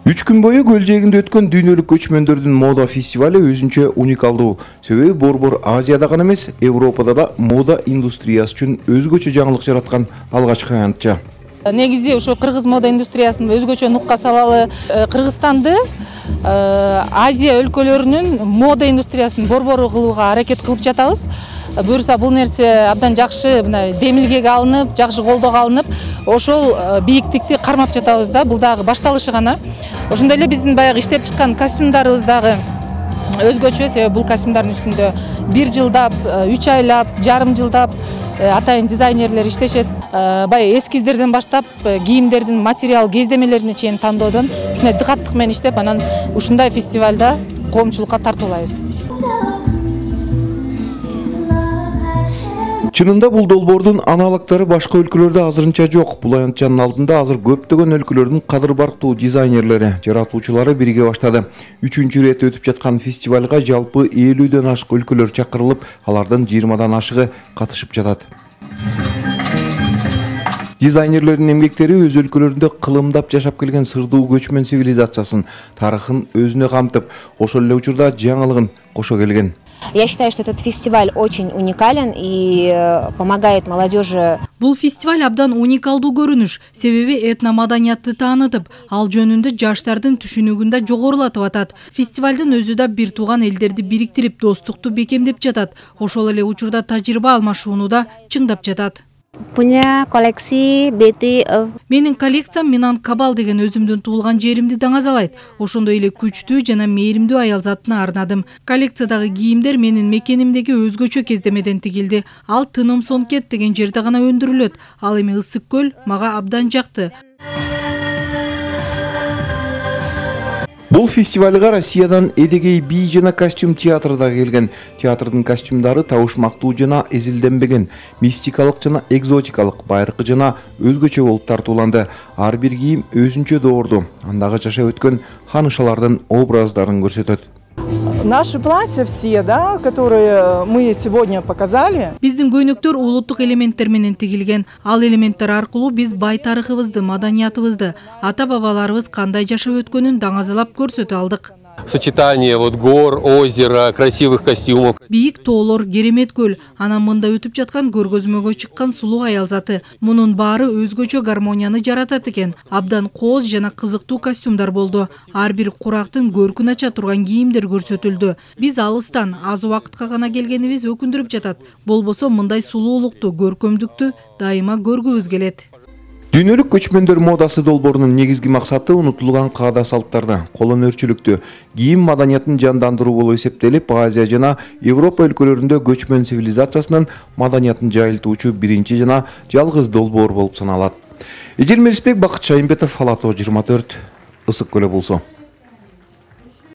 3 күн бою көл жээгинде өткөн дүйнөлүк көчмөндөрдүн мода фестивали өзүнчө уникалдуу. Себеби борбор Азияда гана эмес, Европада да мода индустриясы үчүн өзгөчө жаңылык жараткан алгачкы аянтча. Негизи ошо кыргыз мода индустриясын өзгөчө нукка салалы. Кыргызстанды Азия өлкөлөрүнүн мода индустриясын борбору кылууга аракет кылып жатабыз. Буюрса бул нерсе абдан жакшы демилгеге алынып, жакшы колдоого алынып, ошол бийиктикти кармап жатабыз да. Бул дагы башталышы гана. Ошондой эле биздин баягы иштеп чыккан костюмдарыбыз дагы өзгөчө, себеби бул костюмдардын үстүндө 1 жылдап, 3 айлап, жарым жылдап атайын дизайнерлер иштешет. Бай эскиздерден баштап кийимдердин материал кездемелерине чейин тандоодон ушундай дыкаттык менен иштеп, анан ушундай фестивалда коомчулукка тартуулайбыз. Чынында бул долбоордун аналогдору башка өлкөлөрдө азырынча жок. Бул аянтчанын алдында азыр көптөгөн өлкөлөрдүн кадыр барктуу дизайнерлери, жаратуучулары бирге баштады. 3-чү ирет өтүп жаткан фестивалга жалпы 50дөн ашык өлкөлөр чакырылып, алардын 20дан ашыгы катышып жатат. Дизайнерлердин эмгектери өз өлкөлөрүндө кылымдап жашап келген сырдуу көчмөн цивилизациясын, тарыхын өзүнө камтып, ошол эле учурда жаңылыгын кошо келген. Я считаю, что этот фестиваль очень уникален и помогает молодежи. Бул фестиваль абдан уникалдуу көрүнүш, себеби этномаданиятты таанытып, ал жөнүндө жаштардын түшүнүгүн да жогорулатып атат. Фестивалдын өзү да бир тууган элдерди бириктирип, достукту бекемдеп жатат. Ошол эле учурда тажрыйба алмашууну да чыңдап жатат. Punya koleksi Betty. Менин коллекциям Минан Кабал деген өзүмдүн туулган жеримди даңазалайт. Ошондой эле күчтүү жана мээримдүү аял затына арнадым. Коллекциядагы кийимдер менин мекенимдеги өзгөчө кездемеден тигилди. Ал Тыным Сонкет деген жерде гана өндүрүлөт. Ал эми Ысык көл мага абдан жакты. Бул фестивалга Россиядан эдегей бий жана костюм театры да келген. Театрдын костюмдары табышмактуу жана эзилденбеген, мистикалык жана экзотикалык, байыркы жана өзгөчө болуп тартууланды. Ар бир кийим өзүнчө доорду, андагы жашап өткөн ханышалардын образдарын көрсөтөт. Наши платья все, да, которые мы сегодня показали. Биздин көйнөктөр улуттук элементтер менен тигилген. Ал элементтер аркылуу биз бай тарыхыбызды, маданиятыбызды, ата-бабаларыбыз кандай жашап өткөнүн даңазалап көрсөтө алдык. Сочетание гор, озера, красивых костюмов. Бийик тоолор, керемет көл, анан мында өтүп жаткан көргөзмөгө чыккан сулуу аял заты. Мунун баары өзгөчө гармонияны жаратат экен. Абдан кооз жана кызыктуу костюмдар болду. Ар бир курактын көркүн ача турган кийимдер көрсөтүлдү. Биз алыстан, аз убакытка гана келгенибиз өкүндүрүп жатат. Болбосо мындай сулуулукту, көркөмдүктү дайыма көргүбүз келет. Дүйнөлүк көчмөндөр модасы долбоорунун негизги максаты унутулган каада салттарды, кол өнөрчүлүктү, кийим маданиятын жандандыруу болуп эсептелип, Азия жана Европа өлкөлөрүндө көчмөн цивилизациясынын маданиятын жайылтуучу биринчи жана жалгыз долбоор болуп саналат. Эжел Мерисбек, Бакыт Шайымбетов, Ала Тоо 24, Ысык көлү болсо.